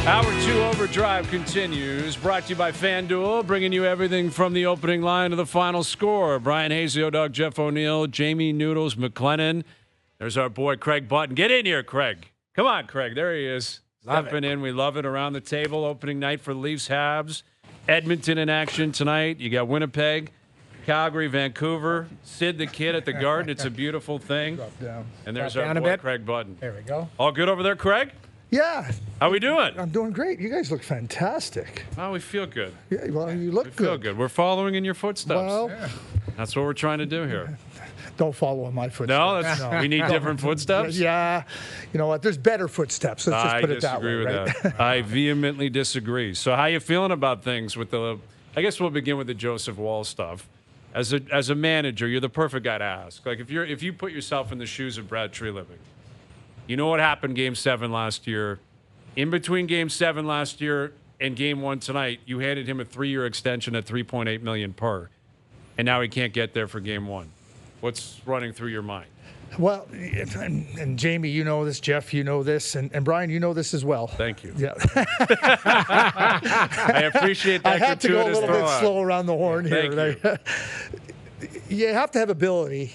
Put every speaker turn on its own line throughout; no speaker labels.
Hour 2 Overdrive continues, brought to you by FanDuel, bringing you everything from the opening line to the final score. Bryan Hayes, the O-Dog, Jeff O'Neill, Jamie Noodles McLennan. There's our boy Craig Button. Get in here, Craig. Come on, Craig. There he is. Stepping in. We love it. Around the table, opening night for Leafs Habs. Edmonton in action tonight. You got Winnipeg, Calgary, Vancouver. Sid the Kid at the Garden. It's a beautiful thing.
Drop down.
And there's
Drop
our
down
boy
a bit.
Craig Button.
There we go.
All good over there, Craig?
Yeah.
How we doing?
I'm doing great. You guys look fantastic.
Oh, we feel good.
Yeah, well, you look
We
good.
feel good. We're following in your footsteps.
Well,
That's what we're trying to do here.
don't follow in my footsteps.
No, we need different footsteps?
Yeah. You know what? There's better footsteps. Let's just put it that way.
I disagree
right?
with that. I vehemently disagree. So how you feeling about things with the – I guess we'll begin with the Joseph Woll stuff. As a manager, you're the perfect guy to ask. Like, if you put yourself in the shoes of Brad Treliving, you know what happened Game 7 last year. In between Game 7 last year and Game 1 tonight, you handed him a 3-year extension at $3.8 million per, and now he can't get there for Game 1. What's running through your mind?
Well, and Jamie, you know this. Jeff, you know this. And Brian, you know this as well.
Thank you.
Yeah.
I appreciate that.
I had to go a little bit slow around the horn here.
Thank you.
You have to have ability.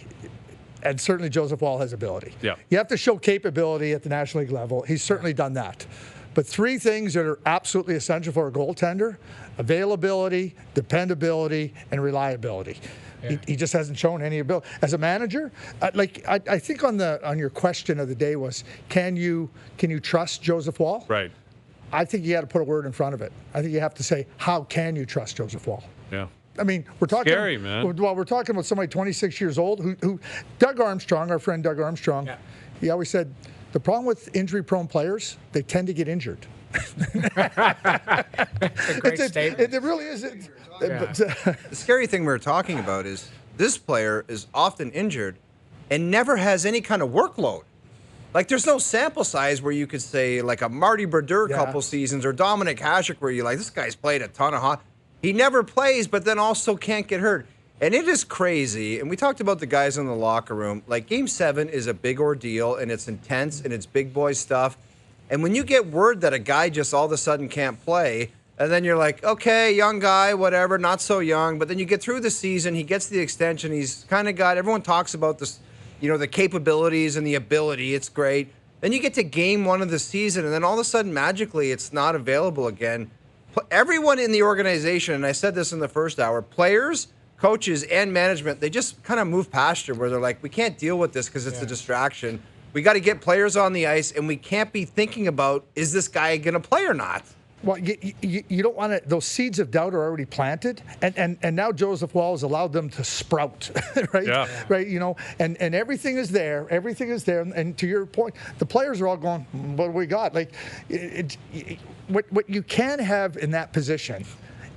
And certainly Joseph Woll has ability.
Yeah.
You have to show capability at the National League level. He's certainly done that. But three things that are absolutely essential for a goaltender: availability, dependability, and reliability. Yeah. He just hasn't shown any ability. As a manager, I think on your question of the day was, can you trust Joseph Woll?
Right.
I think you got to put a word in front of it. I think you have to say, how can you trust Joseph Woll?
Yeah.
I mean, we're talking.
Scary, man.
Well, we're talking about somebody 26 years old who Doug Armstrong, our friend Doug Armstrong, he always said, the problem with injury-prone players, they tend to get injured.
A great statement.
It really is.
The scary thing we're talking about is this player is often injured and never has any kind of workload. Like, there's no sample size where you could say, like, a Marty Brodeur couple seasons or Dominic Hasek where you're like, this guy's played a ton of hot. He never plays, but then also can't get hurt. And it is crazy. And we talked about the guys in the locker room. Like, Game 7 is a big ordeal, and it's intense, and it's big boy stuff. And when you get word that a guy just all of a sudden can't play, and then you're like, okay, young guy, whatever, not so young. But then you get through the season, he gets the extension. He's kind of got, everyone talks about this, the capabilities and the ability. It's great. Then you get to Game 1 of the season, and then all of a sudden, magically, it's not available again. Everyone in the organization, and I said this in the first hour, players, coaches, and management, they just kind of move past you where they're like, we can't deal with this because it's a distraction. We got to get players on the ice, and we can't be thinking about, is this guy going to play or not?
Well, you don't want to. Those seeds of doubt are already planted, and now Joseph Woll has allowed them to sprout, right? Yeah. Right. And everything is there. Everything is there. And to your point, the players are all going, what do we got? Like, what you can have in that position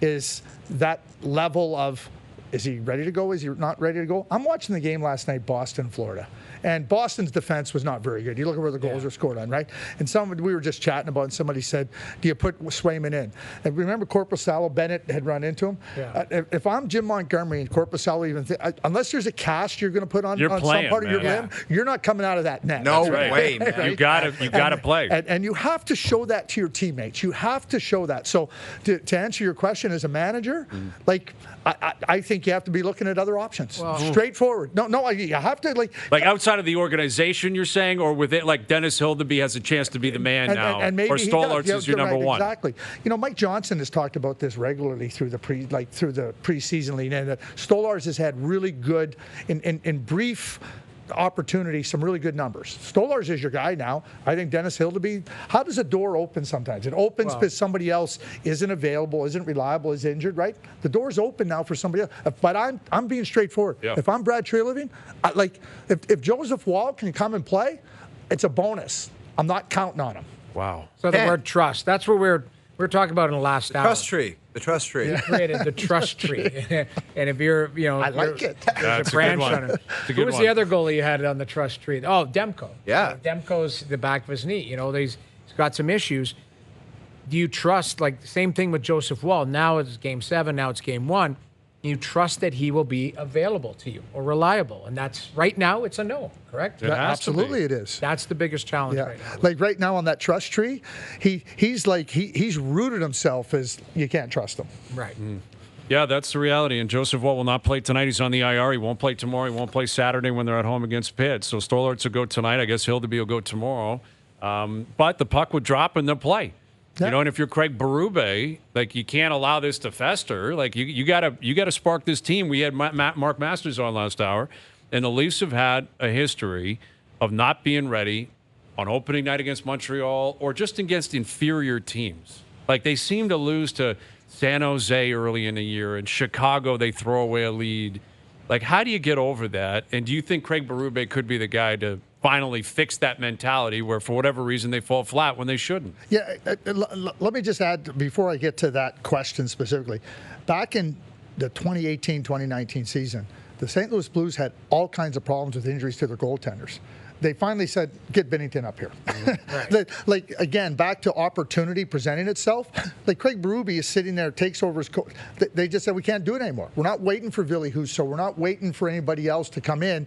is that level of, is he ready to go? Is he not ready to go? I'm watching the game last night, Boston, Florida. And Boston's defense was not very good. You look at where the goals were scored on, right? And we were just chatting about, and somebody said, do you put Swayman in? And remember Corpusalo, Bennett had run into him? Yeah. If I'm Jim Montgomery and Corpusalo unless there's a cast you're going to put on some part of your limb, you're not coming out of that net.
No way, man.
Right? You got to play.
And you have to show that to your teammates. You have to show that. So to answer your question as a manager, I think you have to be looking at other options. Well, straightforward. No, you have to like
outside of the organization, you're saying, or with it, like Dennis Hildeby has a chance to be the man now,
and maybe
or Stollarz is your number one.
Exactly. Mike Johnson has talked about this regularly through the preseason lead, and that Stollarz has had really good in brief opportunity, some really good numbers. Stollarz is your guy now. I think Dennis Hildeby, how does a door open sometimes? It opens because somebody else isn't available, isn't reliable, is injured, right? The door's open now for somebody else. But I'm being straightforward. Yeah. If I'm Brad Treliving, if Joseph Woll can come and play, it's a bonus. I'm not counting on him.
Wow.
So the word trust, that's what we're talking about in the last hour.
The trust tree.
You created the trust tree. And if you're,
I like it.
There's a branch on it. Who was the other goalie you had on the trust tree? Oh, Demko.
Yeah.
Demko's the back of his knee. He's got some issues. Do you trust, like, the same thing with Joseph Woll? Now it's Game 7, now it's Game 1. You trust that he will be available to you or reliable. And that's right now it's a no, correct?
Absolutely it is.
That's the biggest challenge right now.
Like right now on that trust tree, he's rooted himself as you can't trust him.
Right.
Yeah, that's the reality. And Joseph Woll will not play tonight. He's on the IR. He won't play tomorrow. He won't play Saturday when they're at home against Pitt. So Stolarz will go tonight. I guess Hildeby will go tomorrow. But the puck would drop and they'll play. Yeah. You know, and if you're Craig Berube, like you can't allow this to fester. Like you gotta spark this team. We had Mark Masters on last hour, and the Leafs have had a history of not being ready on opening night against Montreal or just against inferior teams. Like they seem to lose to San Jose early in the year, and Chicago they throw away a lead. Like how do you get over that? And do you think Craig Berube could be the guy to finally fix that mentality where for whatever reason they fall flat when they shouldn't?
Yeah, let me just add before I get to that question specifically. Back in the 2018-2019 season, the St. Louis Blues had all kinds of problems with injuries to their goaltenders. They finally said, get Binnington up here.
Right.
Like, again, back to opportunity presenting itself. Like, Craig Berube is sitting there, takes over his coach. They just said, we can't do it anymore. We're not waiting for Ville Husso. We're not waiting for anybody else to come in.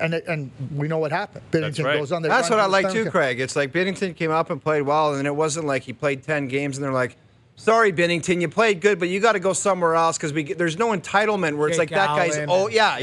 And we know what happened. Binnington goes on there.
That's what I like too, Craig. It's like Binnington came up and played well, and it wasn't like he played 10 games and they're like, sorry, Binnington, you played good, but you got to go somewhere else because there's no entitlement where it's like that guy's,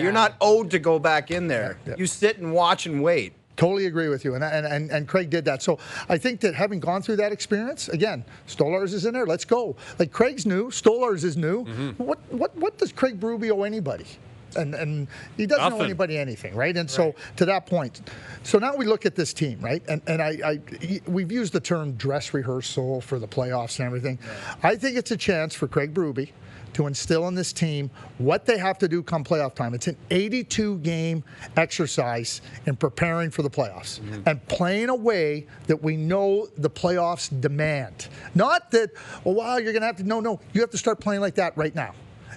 you're not owed to go back in there. Yeah. You sit and watch and wait.
Totally agree with you, and Craig did that. So I think that having gone through that experience, again, Stolarz is in there. Let's go. Like Craig's new, Stolarz is new. Mm-hmm. What does Craig Berube owe anybody? And he doesn't owe anybody anything, right? And so to that point, so now we look at this team, right? And we've used the term dress rehearsal for the playoffs and everything. Yeah. I think it's a chance for Craig Berube to instill in this team what they have to do come playoff time. It's an 82-game exercise in preparing for the playoffs and playing a way that we know the playoffs demand. Not that, you're going to have to, no, you have to start playing like that right now.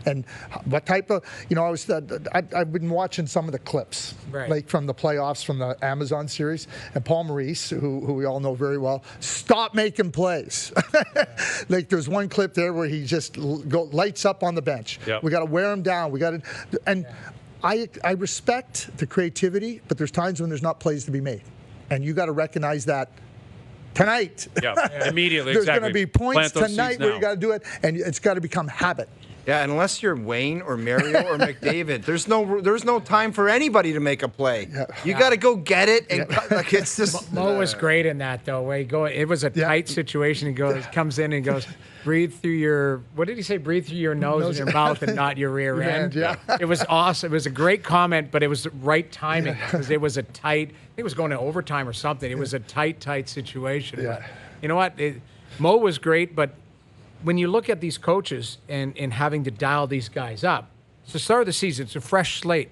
And what type of, I've been watching some of the clips, like from the playoffs from the Amazon series, and Paul Maurice, who we all know very well, stop making plays. Like there's one clip there where he just lights up on the bench. Yep. We got to wear him down. I respect the creativity, but there's times when there's not plays to be made, and you got to recognize that. Tonight,
immediately,
there's going to be points tonight where you got to do it, and it's got to become habit.
Yeah, and unless you're Wayne or Mario or McDavid, there's no time for anybody to make a play. Yeah. You got to go get it, and like it's just.
Mo was great in that though. Where it was a tight situation. He comes in and goes, breathe through your. What did he say? Breathe through your nose and your mouth, and not your rear end. Yeah. It was awesome. It was a great comment, but it was the right timing because it was a tight. I think it was going to overtime or something. It was a tight situation. Yeah. But you know what? Mo was great, but. When you look at these coaches and having to dial these guys up, it's the start of the season. It's a fresh slate.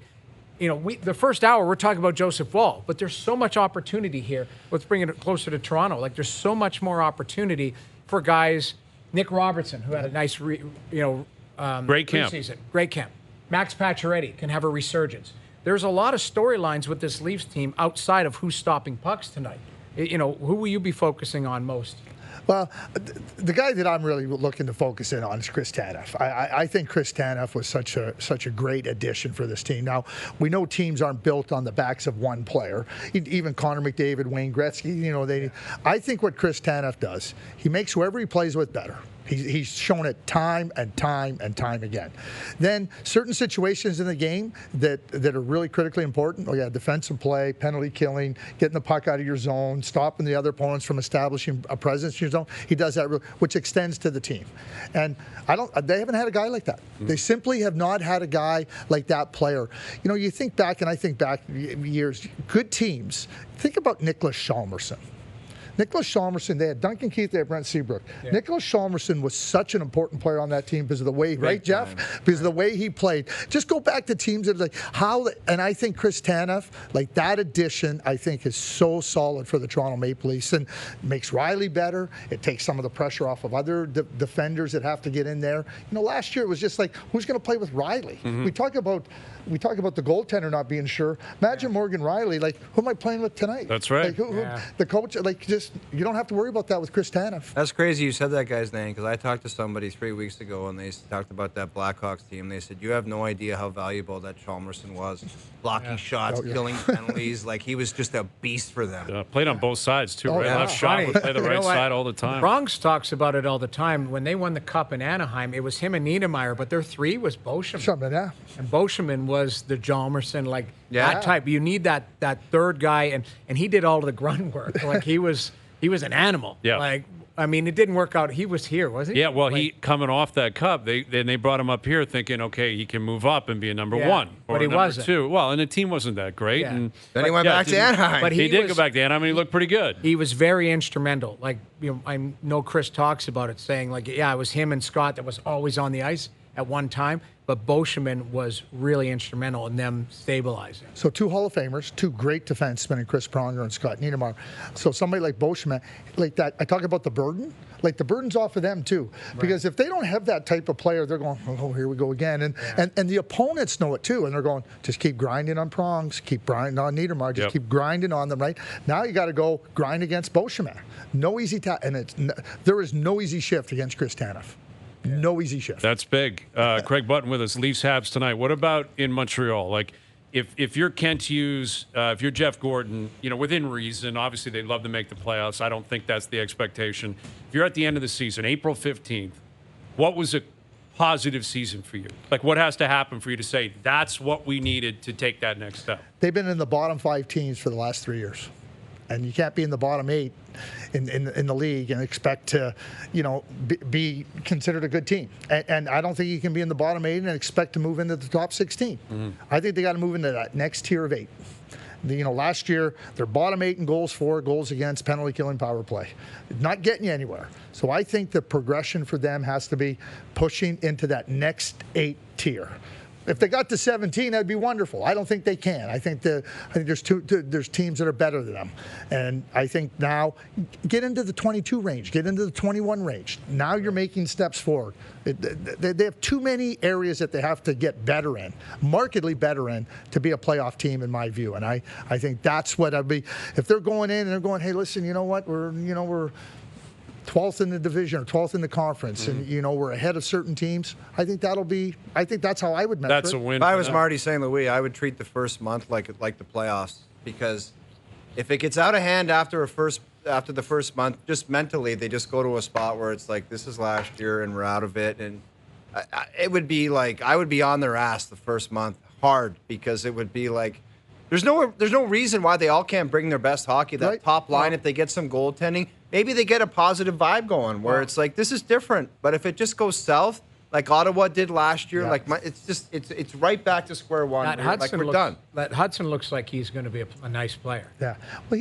The first hour, we're talking about Joseph Woll, but there's so much opportunity here. Let's bring it closer to Toronto. Like, there's so much more opportunity for guys. Nick Robertson, who had a nice,
great camp.
Preseason. Great camp. Max Pacioretty can have a resurgence. There's a lot of storylines with this Leafs team outside of who's stopping pucks tonight. Who will you be focusing on most?
Well, the guy that I'm really looking to focus in on is Chris Tanev. I think Chris Tanev was such a great addition for this team. Now, we know teams aren't built on the backs of one player. Even Connor McDavid, Wayne Gretzky, I think what Chris Tanev does, he makes whoever he plays with better. He's shown it time and time and time again. Then certain situations in the game that are really critically important. Defensive play, penalty killing, getting the puck out of your zone, stopping the other opponents from establishing a presence in your zone. He does that, which extends to the team. And they haven't had a guy like that. They simply have not had a guy like that player. You think back, and I think back years, good teams. Think about Nicholas Chalmerson. Nicholas Chalmerson, they had Duncan Keith, they had Brent Seabrook. Yeah. Nicholas Chalmerson was such an important player on that team because of the way, right, Jeff? Because of the way he played. Just go back to teams that and I think Chris Tanev, like that addition, I think is so solid for the Toronto Maple Leafs and makes Riley better. It takes some of the pressure off of other defenders that have to get in there. Last year it was just like, who's going to play with Riley? Mm-hmm. We talk about the goaltender not being sure. Imagine Morgan Riley, like, who am I playing with tonight?
That's right.
Like, the coach, like, just you don't have to worry about that with Chris Tanev.
That's crazy you said that guy's name, because I talked to somebody 3 weeks ago and they talked about that Blackhawks team. They said, you have no idea how valuable that Chalmerson was. Blocking shots, killing penalties. Like, he was just a beast for them.
Played on both sides, too, right? Left shot would play the right side all the time.
Bronx talks about it all the time. When they won the Cup in Anaheim, it was him and Niedermeyer, but their three was Beauchemin.
Yeah.
And Beauchemin was the Chalmerson, like that type. You need that third guy, and he did all of the grunt work. Like, he was an animal.
Yeah.
Like, I mean, it didn't work out. He was here, wasn't he?
Yeah, well, he coming off that Cup, they brought him up here thinking, okay, he can move up and be a number one or
but he
a number
wasn't.
two. Well, and the team wasn't that great.
Yeah.
And
Then he went back to Anaheim.
But
he did go back to Anaheim, and he looked pretty good.
He was very instrumental. Like, I know Chris talks about it, saying, like, it was him and Scott that was always on the ice at one time, but Beauchemin was really instrumental in them stabilizing.
So 2 Hall of Famers, 2 great defensemen, in Chris Pronger and Scott Niedermeyer. So somebody like Beauchemin, like that, I talk about the burden. Like, the burden's off of them too, because if they don't have that type of player, they're going, oh, here we go again, and the opponents know it too, and they're going, just keep grinding on Prongs, keep grinding on Niedermeyer, just keep grinding on them. Right now, you got to go grind against Beauchemin. No easy there is no easy shift against Chris Tanev. No easy shift.
That's big. Craig Button with us. Leafs Habs tonight. What about in Montreal? Like, if you're Kent Hughes, if you're Jeff Gordon, within reason, obviously they'd love to make the playoffs. I don't think that's the expectation. If you're at the end of the season, April 15th, what was a positive season for you? Like, what has to happen for you to say that's what we needed to take that next step?
They've been in the bottom 5 teams for the last 3 years. And you can't be in the bottom 8 in the league and expect to, be considered a good team. And I don't think you can be in the bottom 8 and expect to move into the top 16. Mm-hmm. I think they got to move into that next tier of 8. Last year, they're bottom 8 in goals for, goals against, penalty killing, power play. Not getting you anywhere. So I think the progression for them has to be pushing into that next 8 tier. If they got to 17, that'd be wonderful. I don't think they can. I think there's teams that are better than them, and I think now get into the 22 range, get into the 21 range. Now you're making steps forward. They have too many areas that they have to get better in, markedly better in, to be a playoff team, in my view. And I think that's what I'd be. If they're going in and they're going, hey, listen, you know what, we're 12th in the division or 12th in the conference, and we're ahead of certain teams. I think that's how I would measure
That's
it.
a win.
If I was Marty St. Louis, I would treat the first month like the playoffs, because if it gets out of hand after the first month, just mentally they just go to a spot where it's like, this is last year and we're out of it, and it would be like I would be on their ass the first month hard, because it would be like there's no reason why they all can't bring their best hockey. That top line, if they get some goaltending, maybe they get a positive vibe going where it's like, this is different. But if it just goes south, like Ottawa did last year, it's right back to square one. We're done.
That Hutson looks like he's going to be a nice player.
Yeah, well,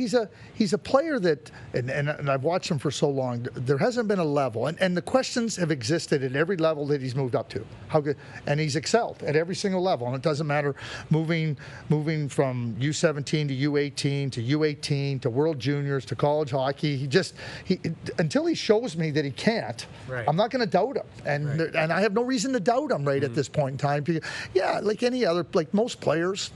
he's a player that, and I've watched him for so long. There hasn't been a level, and the questions have existed at every level that he's moved up to. How good, and he's excelled at every single level. And it doesn't matter moving from U17 to U18 to U18 to World Juniors to college hockey. He until he shows me that he can't, I'm not going to doubt him. And I have no reason to doubt him at this point in time. Yeah, like any other, like most players,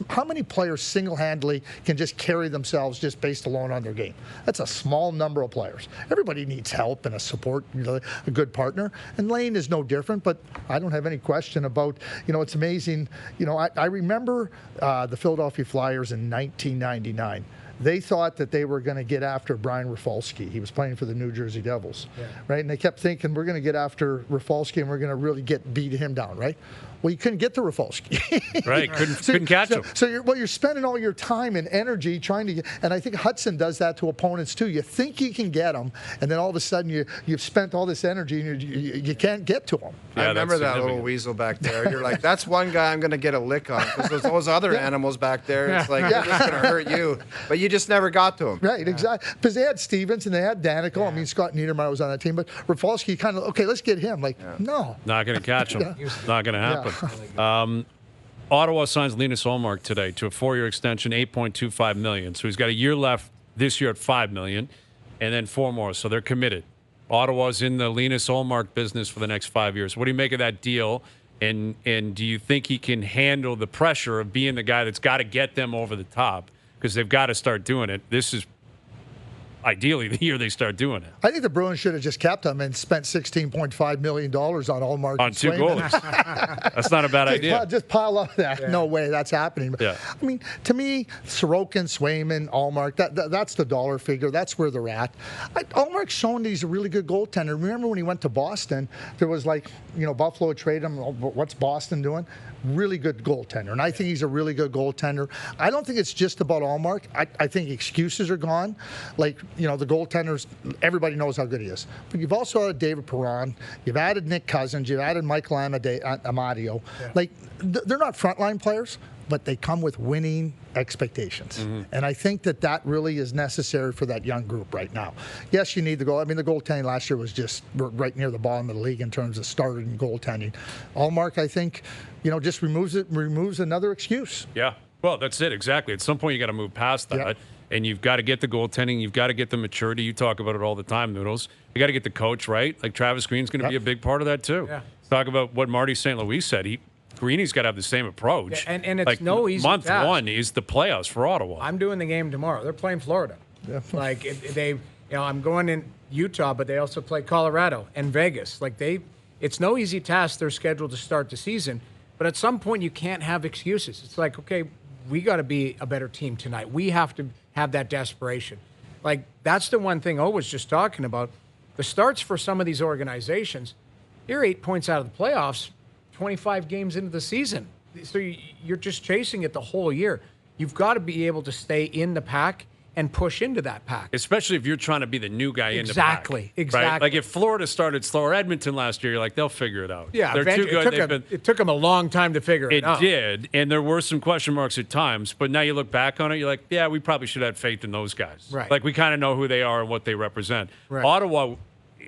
how many players single-handedly can just carry themselves just based alone on their game? That's a small number of players. Everybody needs help and a support, a good partner. And Lane is no different, but I don't have any question about, it's amazing. I remember the Philadelphia Flyers in 1999. They thought that they were going to get after Brian Rafalski. He was playing for the New Jersey Devils, right? And they kept thinking, we're going to get after Rafalski and we're going to really beat him down, right? Well, you couldn't get to Rafalski.
Right, couldn't catch him.
So you're spending all your time and energy trying to get, and I think Hutson does that to opponents too. You think you can get them, and then all of a sudden you've spent all this energy and you can't get to them.
I remember that little weasel back there. You're like, that's one guy I'm going to get a lick on, because there's those other animals back there. It's like, they're just going to hurt you. But you just never got to him.
Right, exactly. Because they had Stevens and they had Danico. I mean, Scott Niedermeyer was on that team. But Rafalski kind of, okay, let's get him. Like, no.
Not going to catch him. Not going to happen. Ottawa signs Linus Ullmark today to a 4-year extension, $8.25 million. So he's got a year left this year at $5 million, and then 4 more. So they're committed. Ottawa's in the Linus Ullmark business for the next 5 years. What do you make of that deal? And do you think he can handle the pressure of being the guy that's got to get them over the top? Because they've got to start doing it. This is ideally the year they start doing it.
I think the Bruins should have just kept him and spent $16.5 million on Ullmark.
On 2 goalies. That's not a bad idea.
Just pile up that. Yeah. No way that's happening.
Yeah.
I mean, to me, Sorokin, Swayman, Ullmark, that's the dollar figure. That's where they're at. Ullmark's shown that he's a really good goaltender. Remember when he went to Boston, there was Buffalo traded him. What's Boston doing? Really good goaltender. And I think he's a really good goaltender. I don't think it's just about Ullmark. I think excuses are gone. The goaltenders, everybody knows how good he is. But you've also added David Perron. You've added Nick Cousins. You've added Michael Amadio. Yeah. They're not frontline players, but they come with winning expectations. Mm-hmm. And I think that really is necessary for that young group right now. Yes, you need the goal. I mean, the goaltending last year was just right near the bottom of the league in terms of starting goaltending. Ullmark, I think, just removes another excuse.
Yeah. Well, that's it. Exactly. At some point, you got to move past that. Yeah. And you've got to get the goaltending. You've got to get the maturity. You talk about it all the time, Noodles. You got to get the coach right. Like Travis Green's going to be a big part of that, too. Yeah. Talk about what Marty St. Louis said. Greeny's got to have the same approach.
Yeah, and it's no easy
month
task.
One is the playoffs for Ottawa.
I'm doing the game tomorrow. They're playing Florida. Yeah. I'm going in Utah, but they also play Colorado and Vegas. It's no easy task. They're scheduled to start the season, but at some point you can't have excuses. It's like, okay, we got to be a better team tonight. We have to have that desperation. That's the one thing O was just talking about. The starts for some of these organizations, you're 8 points out of the playoffs, 25 games into the season. So you're just chasing it the whole year. You've got to be able to stay in the pack and push into that pack.
Especially if you're trying to be the new guy in the pack.
Exactly.
Right? Like if Florida started slow or Edmonton last year, you're like, they'll figure it out.
Yeah,
they're too good.
It took them a long time to figure it out.
It did, and there were some question marks at times, but now you look back on it, you're like, yeah, we probably should have faith in those guys.
Right.
We kind of know who they are and what they represent.
Right.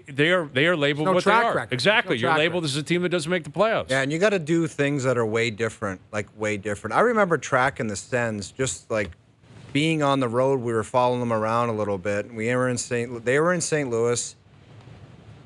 They are labeled what they are.
Record.
Exactly. You're labeled as a team that doesn't make the playoffs.
Yeah, and you got to do things that are way different. I remember tracking the Sens, just being on the road. We were following them around a little bit. They were in St. Louis,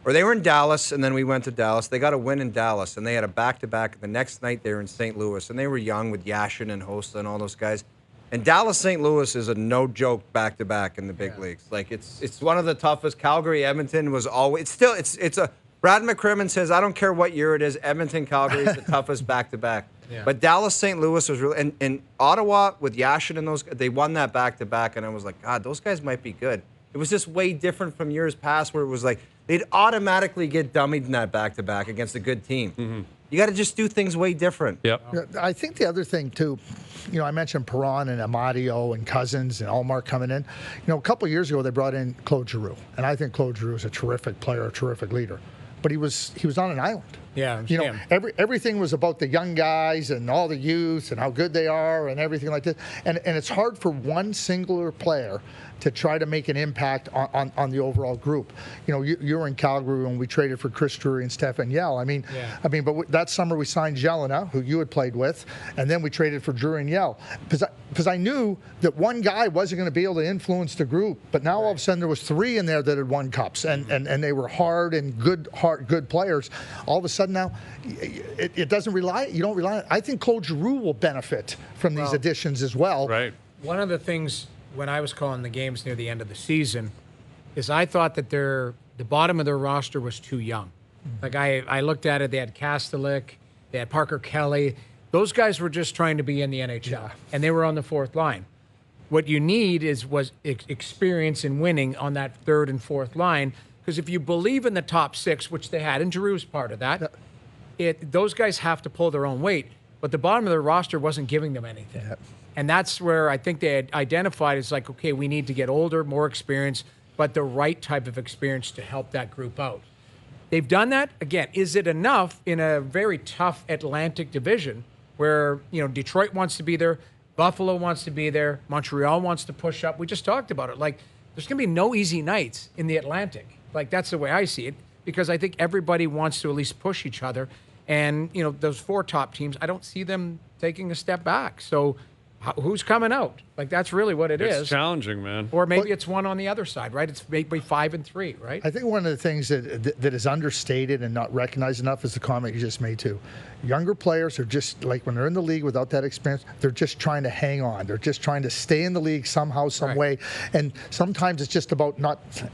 or they were in Dallas, and then we went to Dallas. They got a win in Dallas, and they had a back-to-back. The next night they were in St. Louis, and they were young with Yashin and Hosta and all those guys. And Dallas-St. Louis is a no-joke back-to-back in the big leagues. It's one of the toughest. Calgary, Edmonton was always it's a. Brad McCrimmon says, I don't care what year it is, Edmonton, Calgary is the toughest back-to-back. Yeah. But Dallas-St. Louis was really, and Ottawa with Yashin and those, they won that back-to-back, and I was like, God, those guys might be good. It was just way different from years past where it was they'd automatically get dummied in that back-to-back against a good team. Mm-hmm. You got to just do things way different.
Yep.
I think the other thing, too, I mentioned Perron and Amadio and Cousins and Ullmark coming in. A couple of years ago, they brought in Claude Giroux, and I think Claude Giroux is a terrific player, a terrific leader. But he was on an island.
Yeah,
everything was about the young guys and all the youth and how good they are and everything like this. And it's hard for one singular player to try to make an impact on the overall group. You were in Calgary when we traded for Chris Drury and Stefan Yell. But that summer we signed Jelena, who you had played with, and then we traded for Drury and Yell. Because I knew that one guy wasn't going to be able to influence the group. But now all of a sudden there was 3 in there that had won cups, and they were hard good players. All of a sudden now, it doesn't rely. You don't rely on it. I think Claude Giroux will benefit from these additions as well.
Right.
One of the things when I was calling the games near the end of the season is I thought that the bottom of their roster was too young. I looked at it. They had Kastelik, they had Parker Kelly. Those guys were just trying to be in the NHL, and they were on the 4th line. What you need was experience in winning on that 3rd and 4th line, because if you believe in the top 6, which they had, and Giroux's part of that, those guys have to pull their own weight, but the bottom of their roster wasn't giving them anything. Yeah. And that's where I think they had identified as okay, we need to get older, more experience, but the right type of experience to help that group out. They've done that. Again, is it enough in a very tough Atlantic division where, Detroit wants to be there, Buffalo wants to be there, Montreal wants to push up? We just talked about it. There's going to be no easy nights in the Atlantic. That's the way I see it, because I think everybody wants to at least push each other. And, those 4 top teams, I don't see them taking a step back. So who's coming out? Like, that's really what it is.
It's challenging, man.
Or maybe it's one on the other side, right? It's maybe 5-3, right?
I think one of the things that is understated and not recognized enough is the comment you just made too. Younger players are just like, when they're in the league without that experience, they're just trying to hang on. They're just trying to stay in the league somehow, some way. And sometimes it's just about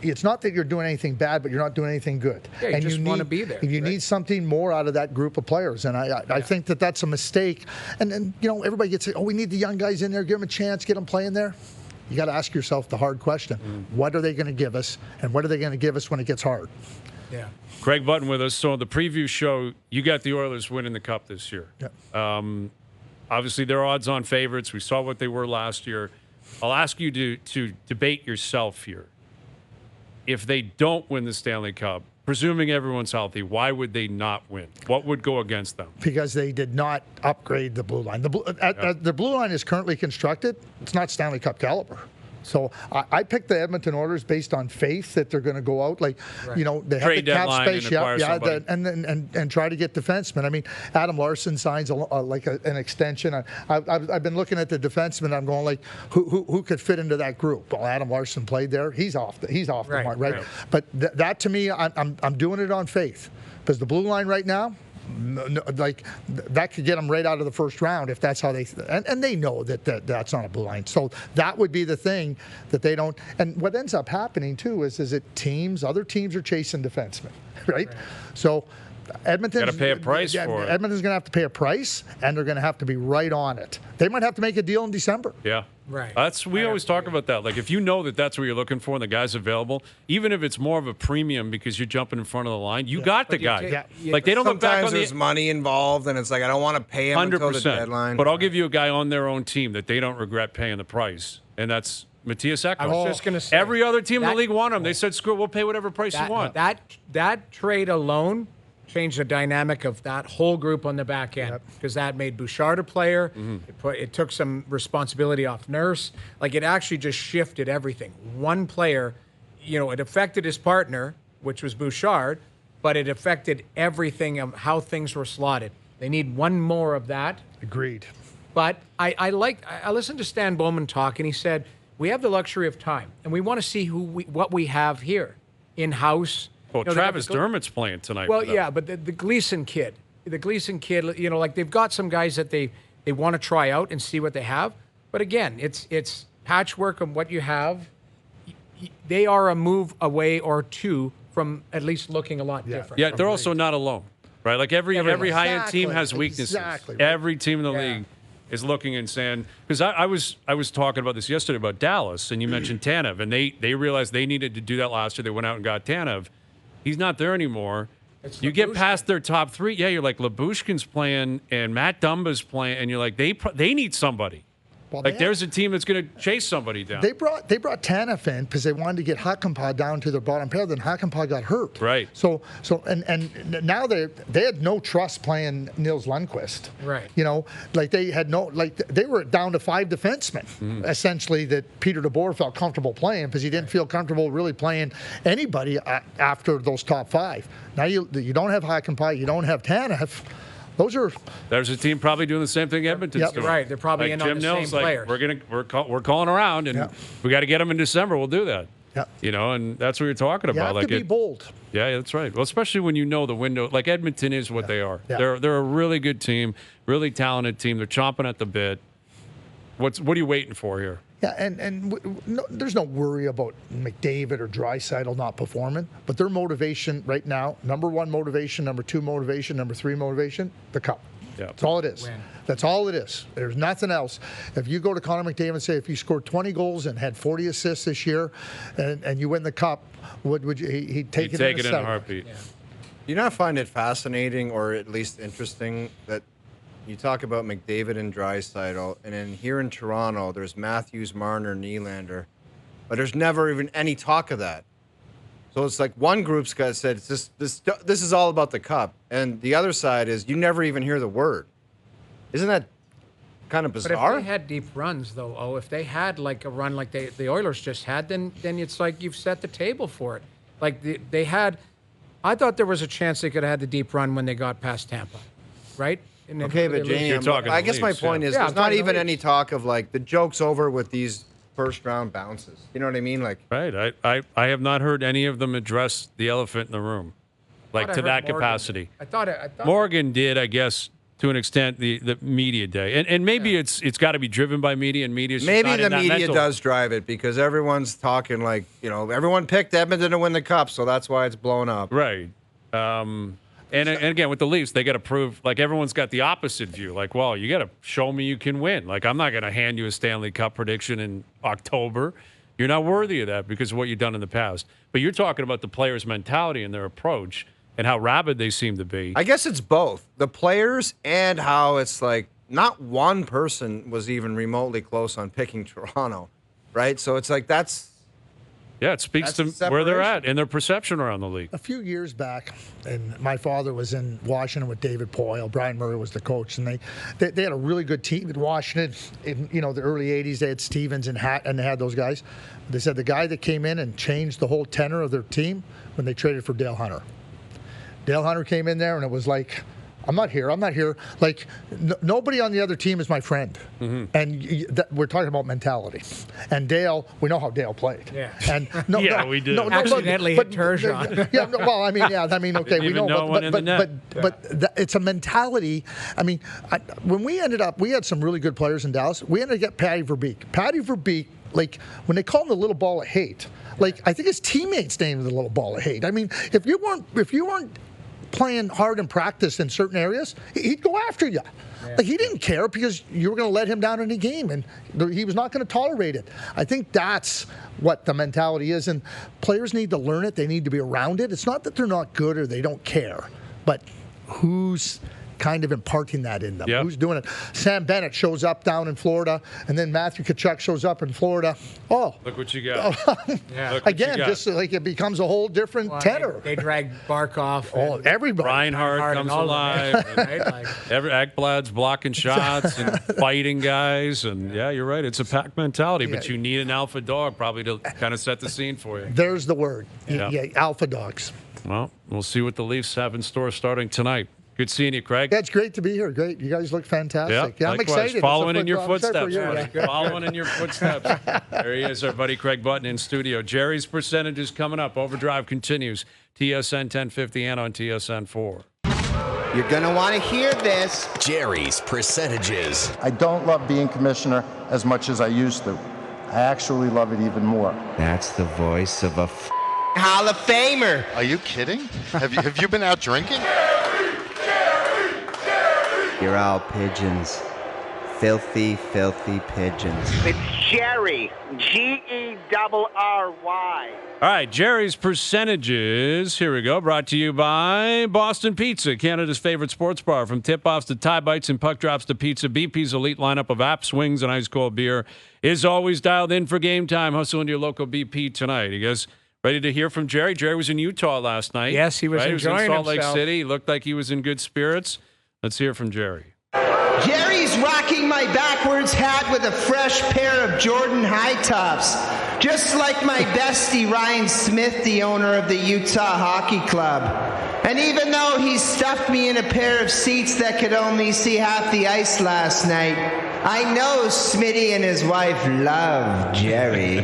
it's not that you're doing anything bad, but you're not doing anything good.
Yeah, you
and
just want to be there.
You need something more out of that group of players. And I think that's a mistake. And everybody gets it. Oh, we need the young guys in there. Give them a chance. Get them playing there. You got to ask yourself the hard question. What are they going to give us? And what are they going to give us when it gets hard?
Yeah.
Craig Button with us. So on the preview show, you got the Oilers winning the Cup this year.
Yeah.
Obviously, they're odds-on favorites. We saw what they were last year. I'll ask you to debate yourself here. If they don't win the Stanley Cup, presuming everyone's healthy, why would they not win? What would go against them?
Because they did not upgrade the blue line. The blue line is currently constructed. It's not Stanley Cup caliber. So I picked the Edmonton Oilers based on faith that they're going to go out they have
trade
the cap
deadline
space,
and
and try to get defensemen. I mean, Adam Larson signs an extension. I've been looking at the defensemen. I'm going like, who could fit into that group? Well, Adam Larson played there. He's off the mark, right? But that to me, I'm doing it on faith, because the blue line right now. That could get them right out of the first round if that's how they and they know that's not a blue line. So that would be the thing that they don't. And what ends up happening too is that other teams are chasing defensemen, right? So Edmonton's
got to pay a price for it.
Edmonton's going to have to pay a price, and they're going to have to be right on it. They might have to make a deal in December.
Yeah.
Right.
We always talk about that. Like, if you know that's what you're looking for and the guy's available, even if it's more of a premium because you're jumping in front of the line, you got the guy. Like, they don't look back on
Sometimes there's money involved, and it's like, I don't want to pay him
100%.
until the deadline.
But I'll give you a guy on their own team that they don't regret paying the price, and that's Matthias Ekholm.
I was just going to say.
Every other team in the league wanted him. They said, screw it, we'll pay whatever price you want.
That trade alone changed the dynamic of that whole group on the back end, because that made Bouchard a player. It took some responsibility off Nurse. Like, it actually just shifted everything. One player, it affected his partner, which was Bouchard, but it affected everything of how things were slotted. They need one more of that.
Agreed.
But I listened to Stan Bowman talk, and he said, we have the luxury of time, and we want to see what we have here in-house.
Well, Travis Dermott's playing tonight.
Well, yeah, but the Gleason kid, like, they've got some guys that they want to try out and see what they have. But again, it's patchwork of what you have. They are a move away or two from at least looking a lot different.
Yeah, they're also not alone, right? Like, every high-end team has weaknesses.
Exactly. Right.
Every team in the league is looking and saying, because I was talking about this yesterday about Dallas, and you mentioned Tanev, and they realized they needed to do that last year. They went out and got Tanev. He's not there anymore. You get past their top three. Yeah, you're like, Labushkin's playing and Matt Dumba's playing, and you're like, they need somebody. Well, there's a team that's going to chase somebody down.
They brought Tanev in because they wanted to get Hakanpää down to their bottom pair. Then Hakanpää got hurt.
Right.
So and now they had no trust playing Nils Lundqvist.
Right.
They were down to 5 defensemen essentially that Peter DeBoer felt comfortable playing, because he didn't feel comfortable really playing anybody after those top 5. Now you don't have Hakanpää, you don't have Tanev.
There's a team probably doing the same thing Edmonton's doing.
Right, they're probably
like
in
Jim
on the
Nils,
same players.
We're calling around, and we got to get them in December. We'll do that.
Yeah.
And that's what you're talking about.
You have to be bold.
Yeah, that's right. Well, especially when you know the window. Like, Edmonton is what they are.
Yeah.
They're a really good team, really talented team. They're chomping at the bit. What are you waiting for here?
Yeah, and there's no worry about McDavid or Draisaitl not performing, but their motivation right now, number 1 motivation, number 2 motivation, number 3 motivation, the Cup.
Yeah.
That's all it is.
Win.
That's all it is. There's nothing else. If you go to Connor McDavid and say, if you scored 20 goals and had 40 assists this year, and you win the Cup, would you? He'd take it in a
heartbeat.
Yeah.
You not find it fascinating, or at least interesting, that you talk about McDavid and Draisaitl, and then here in Toronto, there's Matthews, Marner, Nylander, but there's never even any talk of that. So it's like one group's got said this is all about the Cup, and the other side is you never even hear the word. Isn't that kind of bizarre?
But if they had deep runs, though, if they had like a run like the Oilers just had, then it's like you've set the table for it. Like they had, I thought there was a chance they could have had the deep run when they got past Tampa, right?
Okay, but Jamie, I guess my point is there's not even any talk of like the joke's over with these first round bounces. You know what I mean? Like,
right. I have not heard any of them address the elephant in the room, like to that capacity.
I thought
Morgan did, I guess, to an extent, the media day, and maybe it's got to be driven by media, and media's
maybe
just not
the
in that
media
mental.
does drive it because everyone's talking like everyone picked Edmonton to win the cup, so that's why it's blown up.
Right. And again, with the Leafs, they got to prove, like, everyone's got the opposite view. Like, well, you got to show me you can win. Like, I'm not going to hand you a Stanley Cup prediction in October. You're not worthy of that because of what you've done in the past. But you're talking about the players' mentality and their approach and how rabid they seem to be.
I guess it's both. The players and how it's like not one person was even remotely close on picking Toronto, right? So it's like
Yeah, it speaks to where they're at and their perception around the league.
A few years back, and my father was in Washington with David Poyle. Brian Murray was the coach, and they had a really good team in Washington. In the early '80s, they had Stevens and they had those guys. They said the guy that came in and changed the whole tenor of their team when they traded for Dale Hunter. Dale Hunter came in there, and it was like, I'm not here. Like, nobody on the other team is my friend. Mm-hmm. And we're talking about mentality. And Dale, we know how Dale played.
Yeah.
And
we did.
Accidentally hit Turgeon.
Okay, we know. But it's a mentality. I mean, when we ended up, we had some really good players in Dallas. We ended up getting Patty Verbeek. Patty Verbeek, like, when they call him the little ball of hate, like, I think his teammates named him the little ball of hate. I mean, if you weren't playing hard in practice in certain areas, he'd go after you. Yeah. Like, he didn't care because you were going to let him down in a game, and he was not going to tolerate it. I think that's what the mentality is, and players need to learn it. They need to be around it. It's not that they're not good or they don't care, but who's kind of imparting that in them?
Yep.
Who's doing it? Sam Bennett shows up down in Florida, and then Matthew Tkachuk shows up in Florida. Oh,
look what you got!
Again, just like it becomes a whole different tenor.
They drag Barkov.
Everybody.
Reinhardt comes alive. Right? Ekblad's blocking shots and fighting guys, and yeah, you're right. It's a pack mentality, but you need an alpha dog probably to kind of set the scene for you.
There's the word. Yeah, alpha dogs.
Well, we'll see what the Leafs have in store starting tonight. Good seeing you, Craig.
Yeah, it's great to be here. Great. You guys look fantastic.
Yeah,
I'm excited.
Following in your footsteps. Following in your footsteps. There he is, our buddy Craig Button in studio. Gerry's percentages coming up. OverDrive continues. TSN 1050 and on TSN 4.
You're going to want to hear this.
Gerry's percentages.
I don't love being commissioner as much as I used to. I actually love it even more.
That's the voice of a Hall of Famer.
Are you kidding? Have you been out drinking?
You're all pigeons. Filthy, filthy pigeons.
It's Gerry. Gerry.
All right, Gerry's percentages. Here we go. Brought to you by Boston Pizza, Canada's favorite sports bar. From tip-offs to tie bites and puck drops to pizza, BP's elite lineup of apps, wings, and ice-cold beer is always dialed in for game time. Hustle into your local BP tonight. You guys ready to hear from Gerry? Gerry was in Utah last night.
Yes, he was enjoying
he was in Salt Lake
himself.
City. He looked like he was in good spirits. Let's hear from Gerry.
Gerry's rocking my backwards hat with a fresh pair of Jordan high tops. Just like my bestie Ryan Smith, the owner of the Utah Hockey Club. And even though he stuffed me in a pair of seats that could only see half the ice last night, I know Smitty and his wife love Gerry.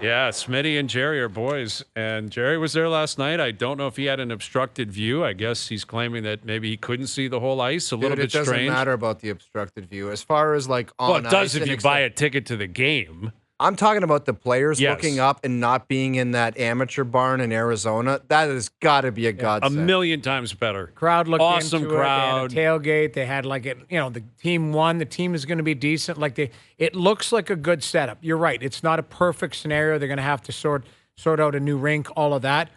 Yeah, Smitty and Gerry are boys. And Gerry was there last night. I don't know if he had an obstructed view. I guess he's claiming that maybe he couldn't see the whole ice. A little bit strange.
It doesn't matter about the obstructed view. As far as like on
well, it does
ice
if you buy a ticket to the game.
I'm talking about the players looking up and not being in that amateur barn in Arizona. That has got to be a godsend.
A million times better.
Crowd looked
awesome
into
crowd.
It. They had a tailgate. They had like it. The team won. The team is going to be decent. It looks like a good setup. You're right. It's not a perfect scenario. They're going to have to sort out a new rink, all of that.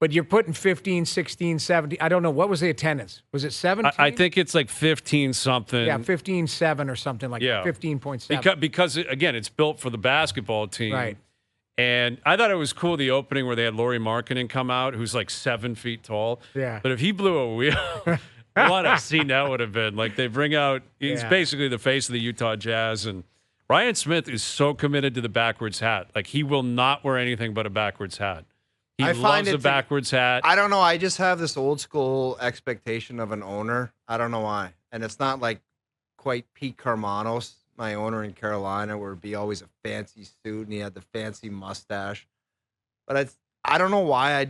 But you're putting 15, 16, 17. I don't know. What was the attendance? Was it 17?
I think it's like 15 something.
Yeah, 15.7 or something like that. 15.7.
Because, again, it's built for the basketball team.
Right.
And I thought it was cool, the opening where they had Lauri Markkanen come out, who's like 7 feet tall.
Yeah.
But if he blew a wheel, what a scene that would have been. Like, they bring out, he's basically the face of the Utah Jazz. And Ryan Smith is so committed to the backwards hat. Like, he will not wear anything but a backwards hat. He
I find
loves a backwards hat.
I don't know. I just have this old school expectation of an owner. I don't know why. And it's not like quite Pete Carmanos, my owner in Carolina, where it'd be always a fancy suit and he had the fancy mustache. But I don't know why.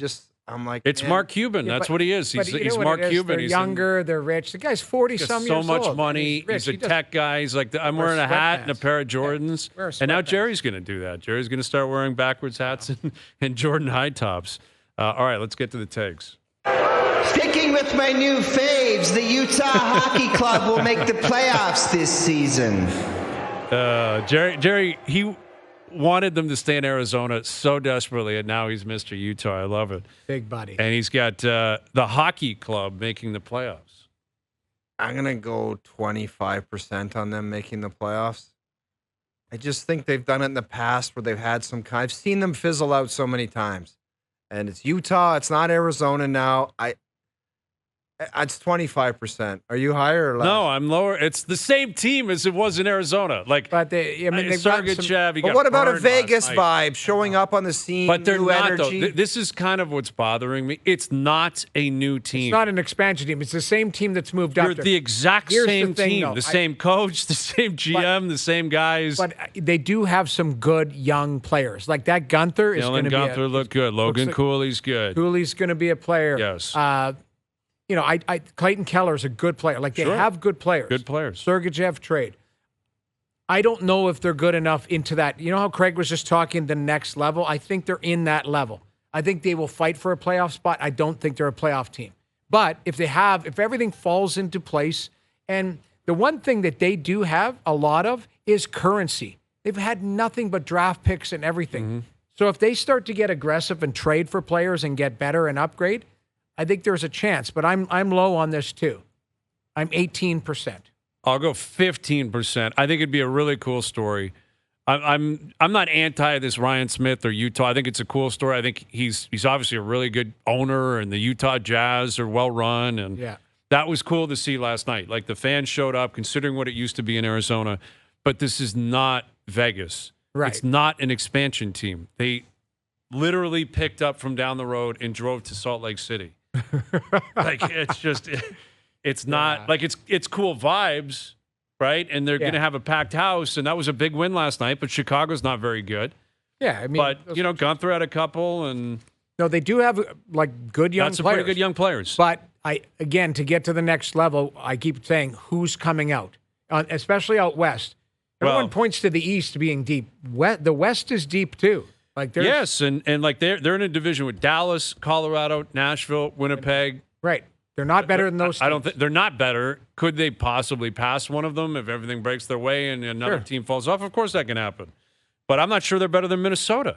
I'm like,
it's
man.
Mark Cuban. That's what he is. He's Mark Cuban.
They're younger. They're rich. The guy's 40-some years old.
So much money. He's a tech guy. He's like, I'm wearing a hat and a pair of Jordans.
Yeah.
And now Gerry's going to do that. Gerry's going to start wearing backwards hats and Jordan high tops. All right, let's get to the takes.
Sticking with my new faves, the Utah Hockey Club will make the playoffs this season.
Gerry, he wanted them to stay in Arizona so desperately, and now he's Mr. Utah. I love it.
Big buddy.
And he's got the hockey club making the playoffs.
I'm going to go 25% on them making the playoffs. I just think they've done it in the past where they've had some kind. I've seen them fizzle out so many times. And it's Utah. It's not Arizona now. It's 25%. Are you higher or less?
No, I'm lower. It's the same team as it was in Arizona. Like,
but they've got
Sergachev.
But what about a Vegas vibe showing up on the scene?
But they're
new
not,
energy?
though. This is kind of what's bothering me. It's not a new team.
It's not an expansion team. It's the same team that's moved up.
You're the exact same team. The same coach, the same GM, the same guys.
But they do have some good young players. Like that Gunther is going to be.
Gunther looked good. Logan Cooley's good.
Cooley's going to be a player.
Yes.
Clayton Keller's a good player. Like, they have good players.
Good players.
Sergachev trade. I don't know if they're good enough into that. You know how Craig was just talking the next level? I think they're in that level. I think they will fight for a playoff spot. I don't think they're a playoff team. But if everything falls into place, and the one thing that they do have a lot of is currency. They've had nothing but draft picks and everything.
Mm-hmm.
So if they start to get aggressive and trade for players and get better and upgrade, I think there's a chance, but I'm low on this too. I'm 18%.
I'll go 15%. I think it'd be a really cool story. I'm not anti this Ryan Smith or Utah. I think it's a cool story. I think he's obviously a really good owner, and the Utah Jazz are well run, and that was cool to see last night. Like, the fans showed up, considering what it used to be in Arizona, but this is not Vegas.
Right.
It's not an expansion team. They literally picked up from down the road and drove to Salt Lake City. Like, it's not like it's cool vibes, right? And they're going to have a packed house, and that was a big win last night. But Chicago's not very good.
Yeah, I mean,
but Gunther had a couple, and
they do have like good young players.
Pretty good young players.
But to get to the next level, I keep saying who's coming out, especially out west. Everyone points to the East being deep. The West is deep too. Like,
yes, and like they're in a division with Dallas, Colorado, Nashville, Winnipeg.
Right. They're not better than those teams.
I don't think they're not better. Could they possibly pass one of them if everything breaks their way and another team falls off? Of course that can happen. But I'm not sure they're better than Minnesota.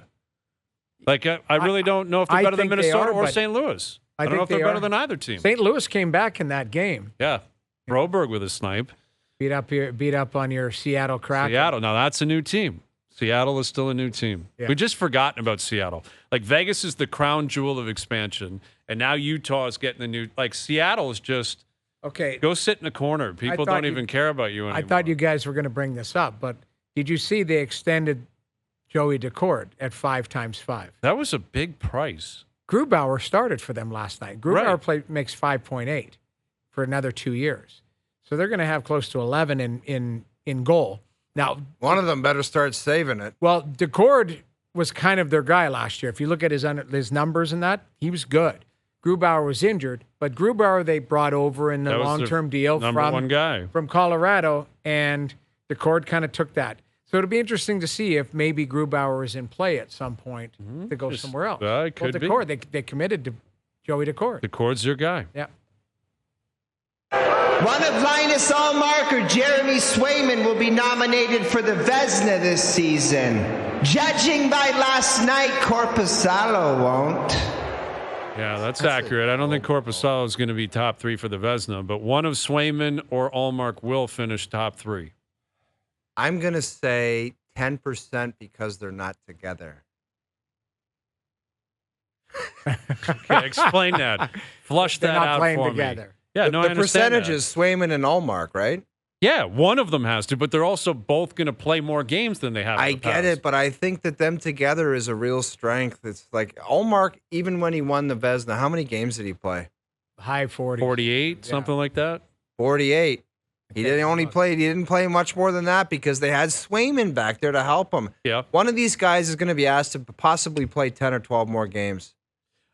Like, I really don't know if they're better than Minnesota or St. Louis. I don't know if they're better than either team.
St. Louis came back in that game.
Yeah. Broberg with a snipe.
Beat up on your Seattle Kraken.
Seattle. Now that's a new team. Seattle is still a new team. Yeah. We just forgotten about Seattle. Like, Vegas is the crown jewel of expansion, and now Utah is getting the new. Like, Seattle is just go sit in a corner. People don't even care about you anymore.
I thought you guys were going to bring this up, but did you see they extended Joey Decord at 5 times 5?
That was a big price.
Grubauer started for them last night. Grubauer makes 5.8 for another 2 years, so they're going to have close to 11 in goal. Now,
one of them better start saving it.
Well, Decord was kind of their guy last year. If you look at his numbers and that, he was good. Grubauer was injured, but Grubauer they brought over in the long-term deal from Colorado, and Decord kind of took that. So it'll be interesting to see if maybe Grubauer is in play at some point to go somewhere else. Decord, they committed to Joey Decord.
Decord's your guy.
Yeah.
One of Linus Ullmark or Jeremy Swayman will be nominated for the Vezina this season. Judging by last night, Korpisalo won't.
Yeah, that's accurate. I don't think Korpisalo is going to be top 3 for the Vezina, but one of Swayman or Ullmark will finish top 3.
I'm going to say 10% because they're not together.
Okay, explain that. Flush that out for me.
Together.
Yeah,
the percentage is Swayman and Ullmark, right?
Yeah, one of them has to, but they're also both going to play more games than they have.
I get it, but I think that them together is a real strength. It's like Ullmark, even when he won the Vezina, how many games did he play?
High 40s.
48, something like that?
48. He didn't play much more than that because they had Swayman back there to help him.
Yeah.
One of these guys is going to be asked to possibly play 10 or 12 more games.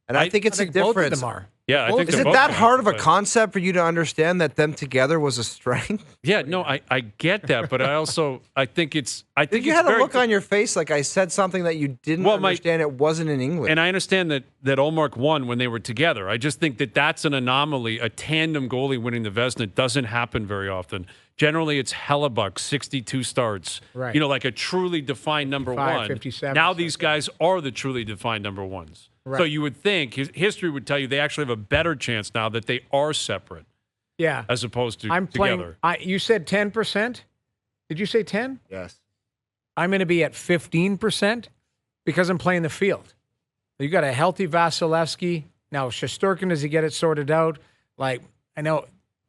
And I think it's a difference.
Both of them are.
Yeah, I think
is it that hard of a concept for you to understand that them together was a strength?
Yeah, no, I get that, but I think
you had a look on your face like I said something that you didn't understand. It wasn't in English.
And I understand that Ullmark won when they were together. I just think that that's an anomaly. A tandem goalie winning the Vezina doesn't happen very often. Generally, it's Hellebuck, 62 starts.
Right.
Like a truly defined number 1.
57.
Now these guys are the truly defined number ones.
Right.
So you would think history would tell you they actually have a better chance now that they are separate.
Yeah.
As opposed to
together. You said 10%? Did you say 10?
Yes.
I'm going to be at 15% because I'm playing the field. You got a healthy Vasilevsky. Now, Shesterkin, does he get it sorted out? Like, I know.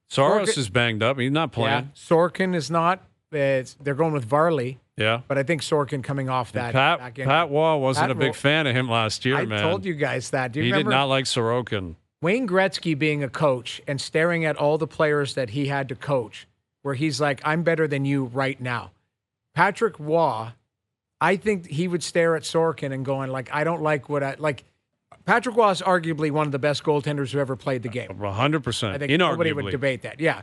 Soros is banged up. He's not playing.
Yeah, Sorkin is not. They're going with Varley.
Yeah.
But I think Sorkin coming off that.
Pat Wall wasn't a big fan of him last year, man.
I told you guys that. Do you
he
remember?
Did not like Sorokin.
Wayne Gretzky being a coach and staring at all the players that he had to coach, where he's like, I'm better than you right now. Patrick Waugh, I think he would stare at Sorkin and going, like, I don't like what I like. Patrick Waugh is arguably one of the best goaltenders who ever played the game.
100%.
I think nobody would debate that. Yeah.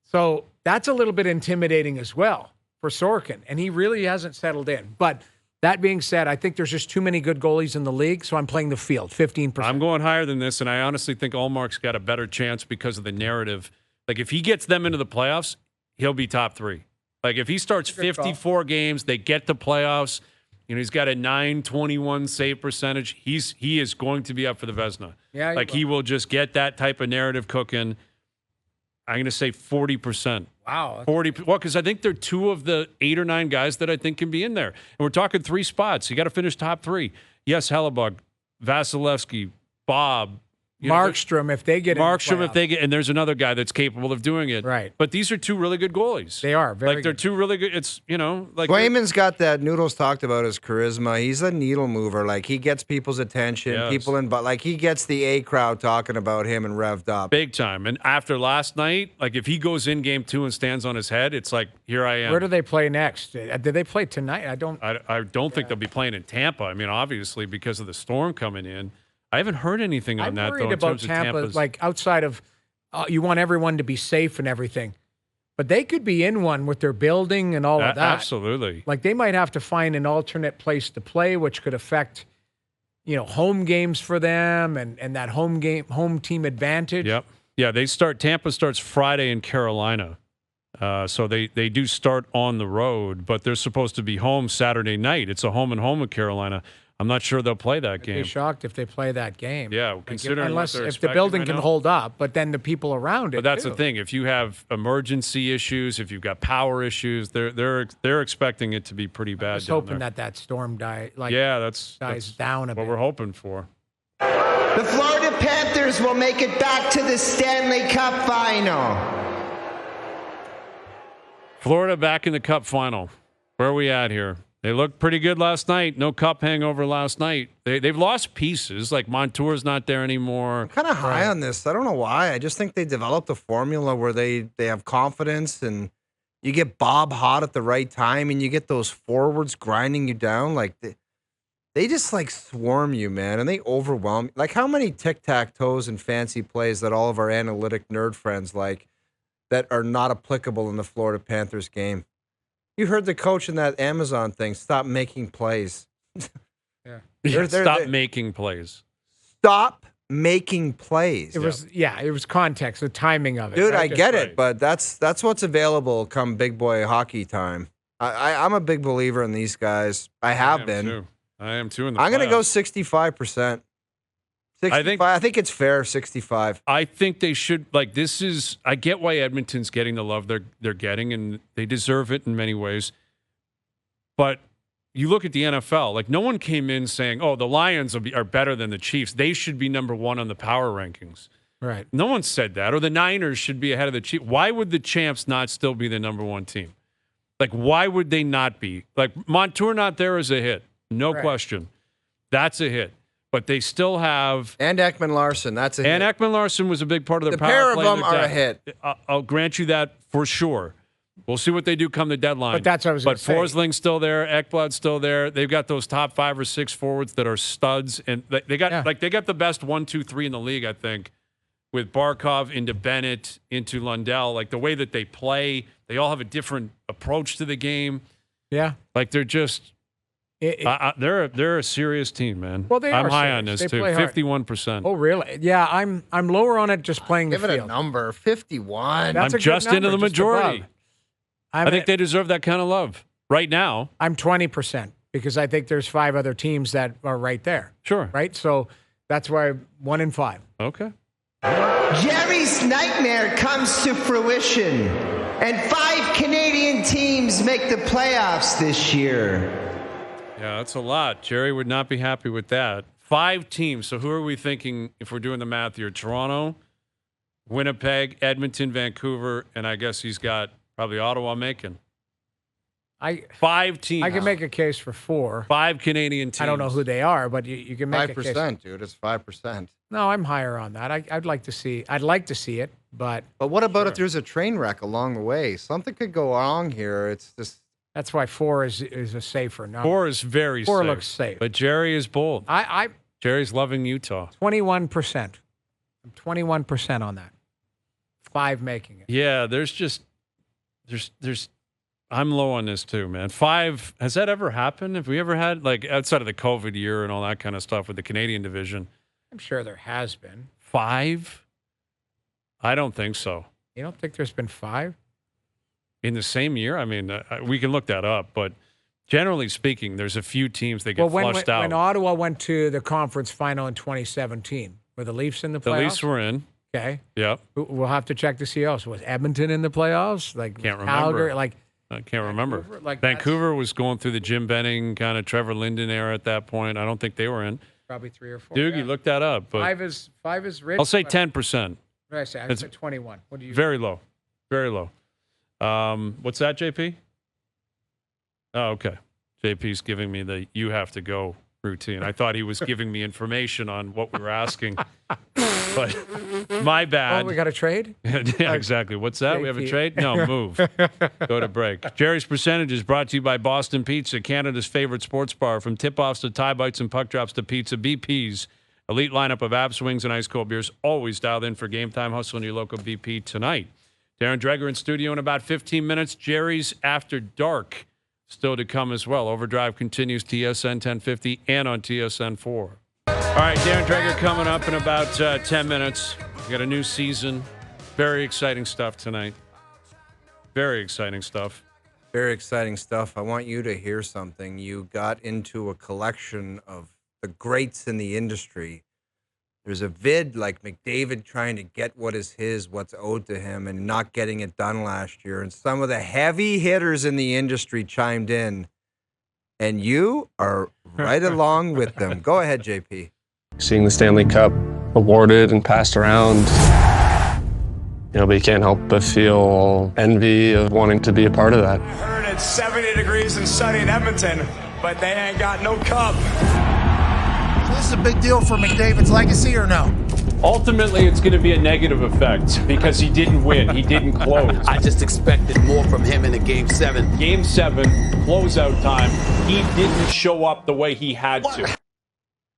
So that's a little bit intimidating as well for Sorkin, and he really hasn't settled in. But that being said, I think there's just too many good goalies in the league, so I'm playing the field, 15%.
I'm going higher than this, and I honestly think Ullmark's got a better chance because of the narrative. Like, if he gets them into the playoffs, he'll be top 3. Like, if he starts 54 games, they get the playoffs, he's got a .921 save percentage, he is going to be up for the Vezina.
Yeah,
he will just get that type of narrative cooking. I'm going to say 40%.
Wow.
40. Well, because I think they're 2 of the 8 or 9 guys that I think can be in there. And we're talking 3 spots. You got to finish top 3. Yes, Hellebuck, Vasilevsky, Bob.
Markstrom, if they get
Markstrom, if they get, and there's another guy that's capable of doing it.
Right.
But these are 2 really good goalies.
They are. Very
they're
good.
2 really good. It's, like.
Swayman's got that. Noodles talked about his charisma. He's a needle mover. Like, he gets people's attention.
Yes.
But he gets the A crowd talking about him and revved up.
Big time. And after last night, like, if he goes in game 2 and stands on his head, it's like, here I am.
Where do they play next? Did they play tonight? I don't
think they'll be playing in Tampa. I mean, obviously, because of the storm coming in. I haven't heard anything on that, though, in
about
terms
Tampa,
of Tampa's.
like, outside of you want everyone to be safe and everything. But they could be in one with their building and all of that.
Absolutely.
Like, they might have to find an alternate place to play, which could affect, home games for them and that home team advantage.
Yep. Yeah, Tampa starts Friday in Carolina. So they do start on the road, but they're supposed to be home Saturday night. It's a home and home with Carolina. I'm not sure they'll play that game.
I'd be shocked if they play that game.
Yeah, considering
unless
what they're
if the building
right
can
now.
hold up, but then the people around it.
But that's
too.
the thing. If you have emergency issues, if you've got power issues, they're expecting it to be pretty bad.
I was
down
hoping
there.
that storm dies
that's
down a bit.
what we're hoping for.
The Florida Panthers will make it back to the Stanley Cup final.
Florida back in the Cup final. Where are we at here? They looked pretty good last night. No Cup hangover last night. They've lost pieces. Like Montour's not there anymore.
I'm kind of high on this. I don't know why. I just think they developed a formula where they have confidence and you get Bob hot at the right time and you get those forwards grinding you down. Like they just like swarm you, man, and they overwhelm. Like how many tic-tac-toes and fancy plays that all of our analytic nerd friends like that are not applicable in the Florida Panthers game. You heard the coach in that Amazon thing. Stop making plays.
Stop making plays.
Stop making plays.
It was context, the timing of it.
Dude,
right?
I get it, but that's what's available come big boy hockey time. I'm a big believer in these guys. I have been.
Too. I am too. In the
I'm going to go
playoffs.
65%. 65. I think it's fair. 65.
I think they should. Like this is. I get why Edmonton's getting the love they're getting, and they deserve it in many ways. But you look at the NFL. Like no one came in saying, "Oh, the Lions are better than the Chiefs. They should be number 1 on the power rankings."
Right.
No one said that. Or the Niners should be ahead of the Chiefs. Why would the champs not still be the number one team? Like, why would they not be? Like, Montour not there is a hit. No question. That's a hit. But they still have...
And Ekman-Larsson, that's a hit.
And Ekman-Larsson was a big part of the
power play. The pair of them are a hit.
I'll grant you that for sure. We'll see what they do come the deadline.
But that's what I was going to say.
But Forsling's still there. Ekblad's still there. They've got those top 5 or 6 forwards that are studs. And they got they got the best 1, 2, 3 in the league, I think, with Barkov into Bennett, into Lundell. Like, the way that they play, they all have a different approach to the game.
Yeah.
Like, they're just... they're a serious team, man.
Well,
I'm high on this too. 51%.
Oh, really? Yeah, I'm lower on it just playing the field.
Give it a number, 51.
I'm just into the majority. I think they deserve that kind of love right now.
I'm 20% because I think there's 5 other teams that are right there.
Sure.
Right? So that's why 1 in 5.
Okay.
Gerry's nightmare comes to fruition, and 5 Canadian teams make the playoffs this year.
Yeah, that's a lot. Gerry would not be happy with that. 5 teams. So who are we thinking if we're doing the math here? Toronto, Winnipeg, Edmonton, Vancouver, and I guess he's got probably Ottawa making. 5 teams.
I can make a case for 4.
5 Canadian teams.
I don't know who they are, but you can make
5%,
a case.
dude. It's 5%.
No, I'm higher on that. I'd like to see it, but
what about if there's a train wreck along the way? Something could go wrong here. It's just...
That's why 4 is a safer number.
4 is very
4
safe.
Looks safe.
But Gerry is bold. Jerry's loving Utah.
21%. I'm 21% on that. 5 making it.
Yeah, there's I'm low on this too, man. 5, has that ever happened? Have we ever had, like, outside of the COVID year and all that kind of stuff with the Canadian division?
I'm sure there has been.
5? I don't think so.
You don't think there's been 5?
In the same year? I mean, we can look that up, but generally speaking, there's a few teams that get flushed out.
When Ottawa went to the conference final in 2017, were the Leafs in the playoffs?
The Leafs were in.
Okay.
Yep.
We'll have to check to see else. Was Edmonton in the playoffs? Like
can't
Calgary?
remember. I can't remember. Vancouver was going through the Jim Benning kind of Trevor Linden era at that point. I don't think they were in.
Probably 3 or 4.
Dude, you looked that up. But
5 is rich.
I'll say 10%.
What did I say? I said 21. What do you?
Very low. Very low. What's that, JP? Oh, okay. JP's giving me the "you have to go" routine. I thought he was giving me information on what we were asking, but my bad.
Oh, we got a trade?
Yeah, exactly. What's that? We have a trade? No, move. Go to break. Gerry's Percentage is brought to you by Boston Pizza, Canada's favorite sports bar. From tip-offs to tie bites and puck drops to pizza, BP's elite lineup of abs, wings, and ice cold beers. Always dialed in for game time. Hustle in your local BP tonight. Darren Dreger in studio in about 15 minutes. Gerry's After Dark still to come as well. OverDrive continues, TSN 1050 and on TSN 4. All right, Darren Dreger coming up in about 10 minutes. We got a new season. Very exciting stuff tonight. Very exciting stuff.
Very exciting stuff. I want you to hear something. You got into a collection of the greats in the industry. There's a vid like McDavid trying to get what is his, what's owed to him, and not getting it done last year. And some of the heavy hitters in the industry chimed in, and you are right along with them. Go ahead, JP.
Seeing the Stanley Cup awarded and passed around, but you can't help but feel envy of wanting to be a part of that.
I heard it's 70 degrees and sunny in Edmonton, but they ain't got no cup.
This is a big deal for McDavid's legacy or no?
Ultimately, it's going to be a negative effect because he didn't win. He didn't close.
I just expected more from him in a Game 7.
Game 7, closeout time. He didn't show up the way he had to.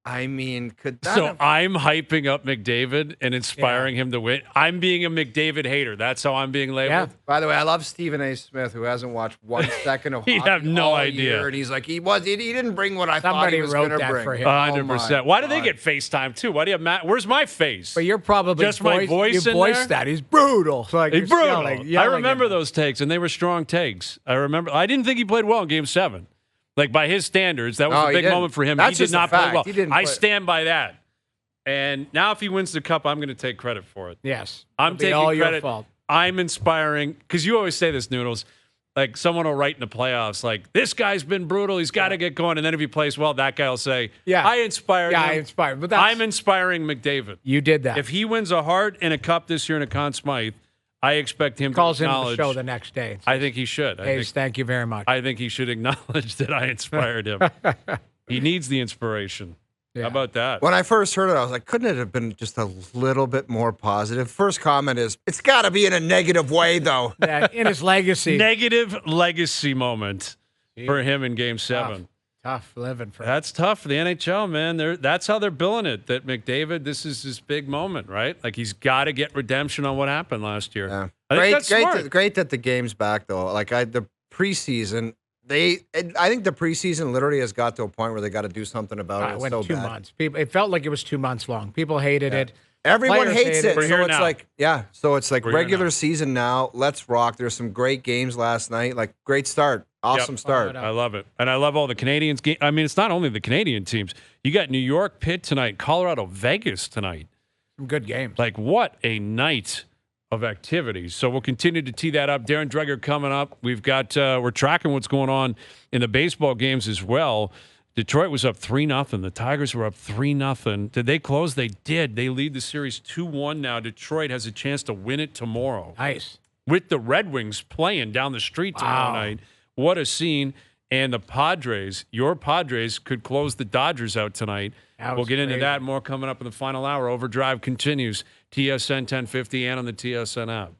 I mean, could that
So I'm hyping up McDavid and inspiring him to win. I'm being a McDavid hater. That's how I'm being labeled.
Yeah. By the way, I love Stephen A. Smith, who hasn't watched 1 second of hockey.
He'd have no
all
idea.
Year, and he's like, he didn't bring what I thought he was going to bring.
For him.
100%. Why do they get FaceTime too? Why do you have Where's my face?
But you're probably
just my voice
you
in
voiced
there?
that. He's brutal. Like,
he's brutal.
Yelling
I remember those takes, and they were strong takes. I didn't think he played well in Game 7. Like, by his standards, that was a big moment for him.
That's
he did not play well.
I
stand by that. And now if he wins the Cup, I'm going to take credit for it.
Yes.
I'm taking
all
credit.
Your fault.
I'm inspiring, because you always say this, Noodles. Like someone will write in the playoffs, like, this guy's been brutal. He's got to get going. And then if he plays well, that guy will say, I inspired him.
I inspired. But
I'm inspiring McDavid.
You did that.
If he wins a Hart and a Cup this year and a Conn Smythe, I expect him
calls
to acknowledge.
Him to the show the next day.
I think he should.
Hayes, thank you very much.
I think he should acknowledge that I inspired him. He needs the inspiration. Yeah. How about that?
When I first heard it, I was like, couldn't it have been just a little bit more positive? First comment is, it's got to be in a negative way, though.
Yeah, in his legacy.
Negative legacy moment for him in Game 7.
Tough living for him.
That's tough for the NHL, man. That's how they're billing it, that McDavid, this is his big moment, right? Like, he's got to get redemption on what happened last year.
Yeah.
I think that's smart.
Great that the game's back, though. Like, the preseason... I think the preseason literally has got to a point where they got to do something about it.
It went
so
2
bad.
months. It felt like it was 2 months long. People hated it.
Everyone hates it.
We're
So
here
it's
now.
like, so it's like
We're
regular season now. Let's rock. There's some great games last night. Like, great start. Awesome start.
I love it. And I love all the Canadians games. I mean, it's not only the Canadian teams. You got New York, Pitt tonight, Colorado, Vegas tonight.
Some good games.
Like, what a night of activities. So we'll continue to tee that up. Darren Dreger coming up. We've got we're tracking what's going on in the baseball games as well. Detroit was up 3-0. The Tigers were up 3-0. Did they close? They did. They lead the series 2-1 now. Detroit has a chance to win it tomorrow.
Nice.
With the Red Wings playing down the street tomorrow night. What a scene. And the Padres, your Padres, could close the Dodgers out tonight. We'll get into that more coming up in the final hour. OverDrive continues. TSN 1050 and on the TSN app.